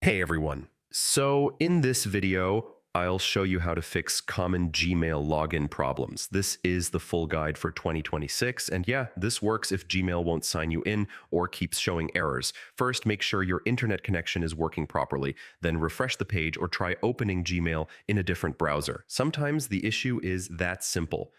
Hey everyone. So in this video, I'll show you how to fix common Gmail login problems. This is the full guide for 2026, and yeah, this works if Gmail won't sign you in or keeps showing errors. First, make sure your internet connection is working properly, then refresh the page or try opening Gmail in a different browser. Sometimes the issue is that simple.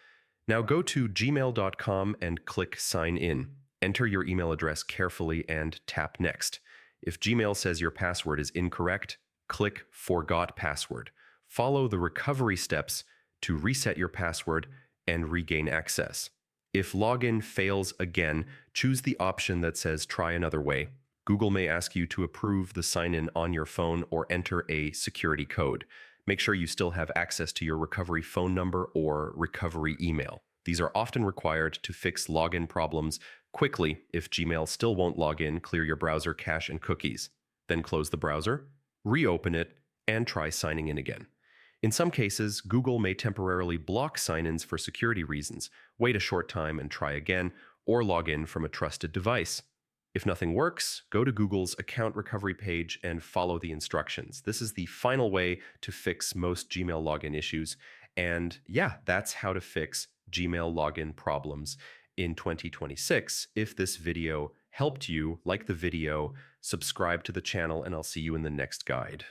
Now go to gmail.com and click Sign In. Enter your email address carefully and tap Next. If Gmail says your password is incorrect, click Forgot Password. Follow the recovery steps to reset your password and regain access. If login fails again, choose the option that says Try Another Way. Google may ask you to approve the sign-in on your phone or enter a security code. Make sure you still have access to your recovery phone number or recovery email. These are often required to fix login problems quickly. If Gmail still won't log in, clear your browser cache and cookies. Then close the browser, reopen it, and try signing in again. In some cases, Google may temporarily block sign-ins for security reasons. Wait a short time and try again, or log in from a trusted device. If nothing works, go to Google's account recovery page and follow the instructions. This is the final way to fix most Gmail login issues. And yeah, that's how to fix Gmail login problems in 2026. If this video helped you, like the video, subscribe to the channel, and I'll see you in the next guide.